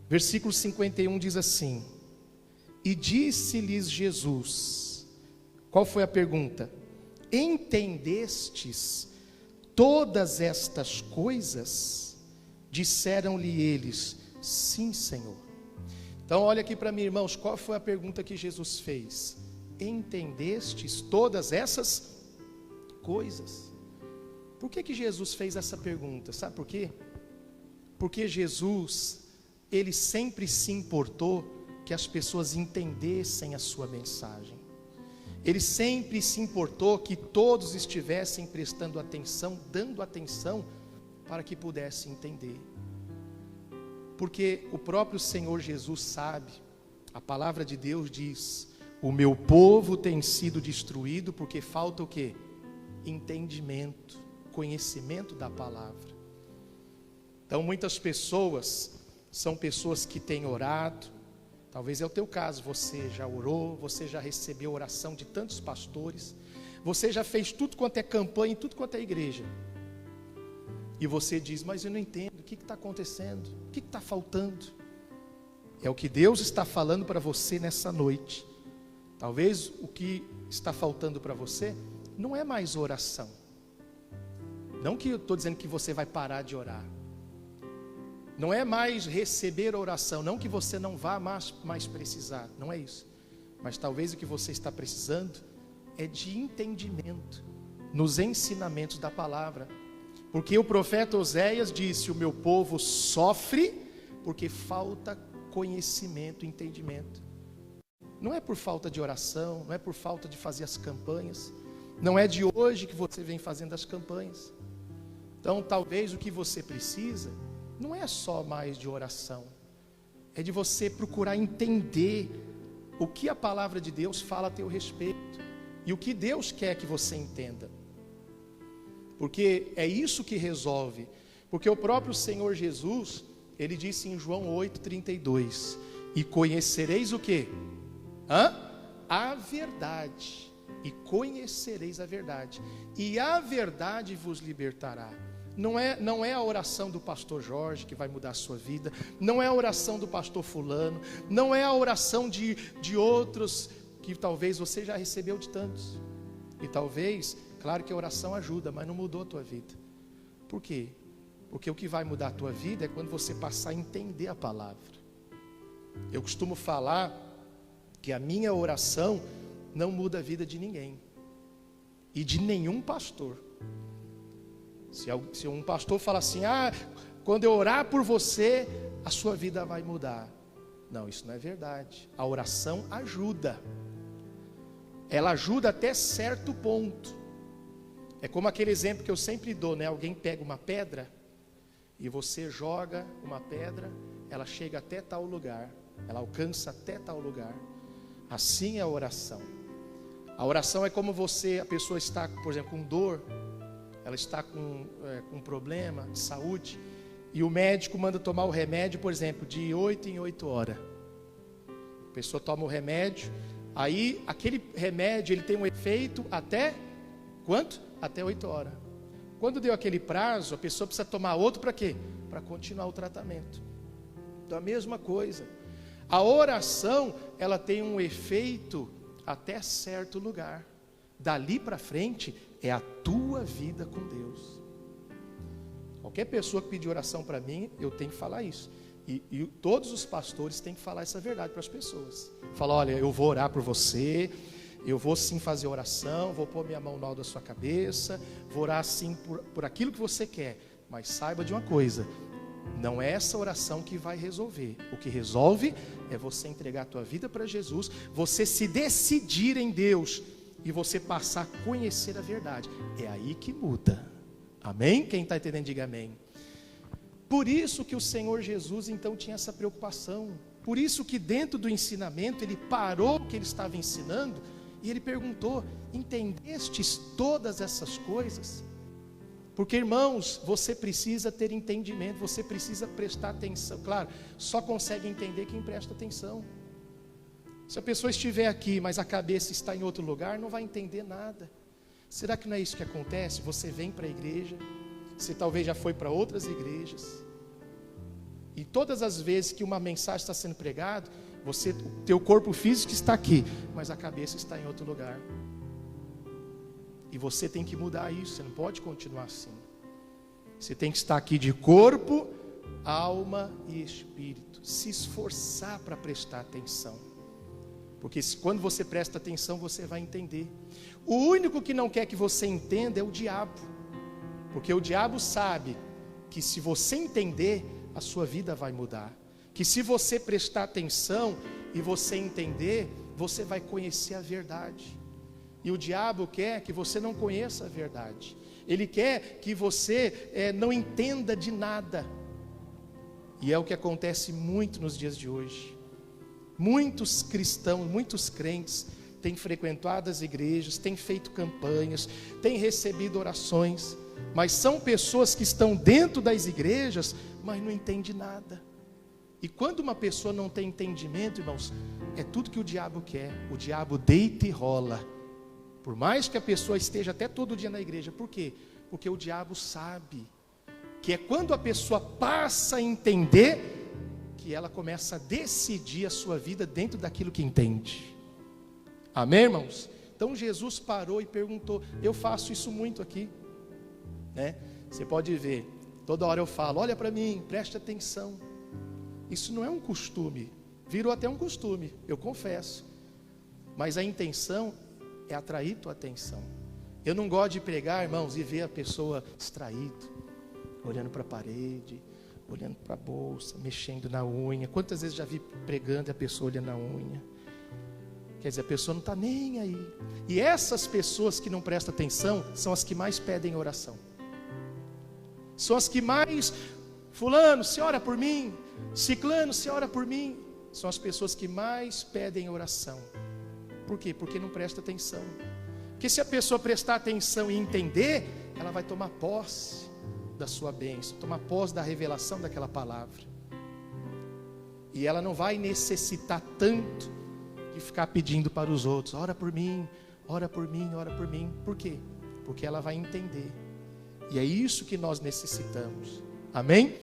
Versículo 51 diz assim: e disse-lhes Jesus, qual foi a pergunta? Entendestes todas estas coisas? Disseram-lhe eles, sim, Senhor. Então olha aqui para mim, irmãos, qual foi a pergunta que Jesus fez? Entendestes todas essas coisas? Por que Jesus fez essa pergunta? Sabe por quê? Porque Jesus, ele sempre se importou que as pessoas entendessem a sua mensagem. Ele sempre se importou que todos estivessem prestando atenção, dando atenção, para que pudessem entender. Porque o próprio Senhor Jesus sabe, a palavra de Deus diz: o meu povo tem sido destruído porque falta o quê? Entendimento, conhecimento da palavra. Então muitas pessoas são pessoas que têm orado, talvez é o teu caso, você já orou, você já recebeu oração de tantos pastores, você já fez tudo quanto é campanha, tudo quanto é igreja, e você diz, mas eu não entendo, o que está acontecendo? O que está faltando? É o que Deus está falando para você nessa noite. Talvez o que está faltando para você não é mais oração. Não que eu estou dizendo que você vai parar de orar. Não é mais receber oração, não que você não vá mais precisar, não é isso. Mas talvez o que você está precisando é de entendimento nos ensinamentos da palavra. Porque o profeta Oséias disse, o meu povo sofre porque falta conhecimento, entendimento. Não é por falta de oração, não é por falta de fazer as campanhas, não é de hoje que você vem fazendo as campanhas. Então talvez o que você precisa não é só mais de oração, é de você procurar entender o que a palavra de Deus fala a teu respeito e o que Deus quer que você entenda. Porque é isso que resolve. Porque o próprio Senhor Jesus, ele disse em João 8,32, e conhecereis o quê? A verdade. E conhecereis a verdade. E a verdade vos libertará. Não é a oração do pastor Jorge que vai mudar a sua vida, não é a oração do pastor fulano, não é a oração de outros que talvez você já recebeu de tantos. E talvez, claro que a oração ajuda, mas não mudou a tua vida. Por quê? Porque o que vai mudar a tua vida é quando você passar a entender a palavra. Eu costumo falar que a minha oração não muda a vida de ninguém e de nenhum pastor. Se um pastor fala assim, quando eu orar por você, a sua vida vai mudar. Não, isso não é verdade. A oração ajuda. Ela ajuda até certo ponto. É como aquele exemplo que eu sempre dou, né? Alguém pega uma pedra e você joga uma pedra, ela chega até tal lugar, ela alcança até tal lugar. Assim é a oração. A oração é como a pessoa está, por exemplo, com dor, ela está com um problema de saúde, e o médico manda tomar o remédio, por exemplo, de 8 em 8 horas. A pessoa toma o remédio, aí aquele remédio ele tem um efeito até quanto? Até 8 horas. Quando deu aquele prazo, a pessoa precisa tomar outro para quê? Para continuar o tratamento. Então a mesma coisa. A oração, ela tem um efeito até certo lugar. Dali para frente é a tua vida com Deus. Qualquer pessoa que pedir oração para mim, eu tenho que falar isso. E todos os pastores têm que falar essa verdade para as pessoas. Falar, olha, eu vou orar por você, eu vou sim fazer oração, vou pôr minha mão no alto da sua cabeça, vou orar sim por aquilo que você quer. Mas saiba de uma coisa, não é essa oração que vai resolver. O que resolve é você entregar a tua vida para Jesus, você se decidir em Deus e você passar a conhecer a verdade. É aí que muda. Amém? Quem está entendendo, diga amém. Por isso que o Senhor Jesus então tinha essa preocupação. Por isso que dentro do ensinamento ele parou o que ele estava ensinando e ele perguntou, entendestes todas essas coisas? Porque, irmãos, você precisa ter entendimento, você precisa prestar atenção. Claro, só consegue entender quem presta atenção. Se a pessoa estiver aqui, mas a cabeça está em outro lugar, não vai entender nada. Será que não é isso que acontece? Você vem para a igreja, você talvez já foi para outras igrejas, E todas as vezes que uma mensagem está sendo pregada, o teu corpo físico está aqui, mas a cabeça está em outro lugar. E você tem que mudar isso, você não pode continuar assim. Você tem que estar aqui de corpo, alma e espírito. Se esforçar para prestar atenção. Porque quando você presta atenção, você vai entender. O único que não quer que você entenda é o diabo. Porque o diabo sabe que se você entender, a sua vida vai mudar. Que se você prestar atenção e você entender, você vai conhecer a verdade. E o diabo quer que você não conheça a verdade. Ele quer que você não entenda de nada. E é o que acontece muito nos dias de hoje. Muitos cristãos, muitos crentes têm frequentado as igrejas, têm feito campanhas, têm recebido orações, mas são pessoas que estão dentro das igrejas, mas não entendem nada. E quando uma pessoa não tem entendimento, irmãos, é tudo que o diabo quer. O diabo deita e rola. Por mais que a pessoa esteja até todo dia na igreja. Por quê? Porque o diabo sabe que é quando a pessoa passa a entender que ela começa a decidir a sua vida dentro daquilo que entende. Amém, irmãos? Então Jesus parou e perguntou. Eu faço isso muito aqui, né? Você pode ver, toda hora eu falo, olha para mim, preste atenção. Isso não é um costume, virou até um costume, eu confesso. Mas a intenção é atrair tua atenção. Eu não gosto de pregar, irmãos, e ver a pessoa distraída, olhando para a parede, olhando para a bolsa, mexendo na unha. Quantas vezes já vi pregando e a pessoa olhando na unha? Quer dizer, a pessoa não está nem aí. E essas pessoas que não prestam atenção são as que mais pedem oração. São as que mais, fulano, se ora por mim, ciclano, se ora por mim. São as pessoas que mais pedem oração. Por quê? Porque não presta atenção. Porque se a pessoa prestar atenção e entender, ela vai tomar posse da sua bênção, tomar posse da revelação daquela palavra. E ela não vai necessitar tanto de ficar pedindo para os outros, ora por mim, ora por mim, ora por mim. Por quê? Porque ela vai entender. E é isso que nós necessitamos. Amém?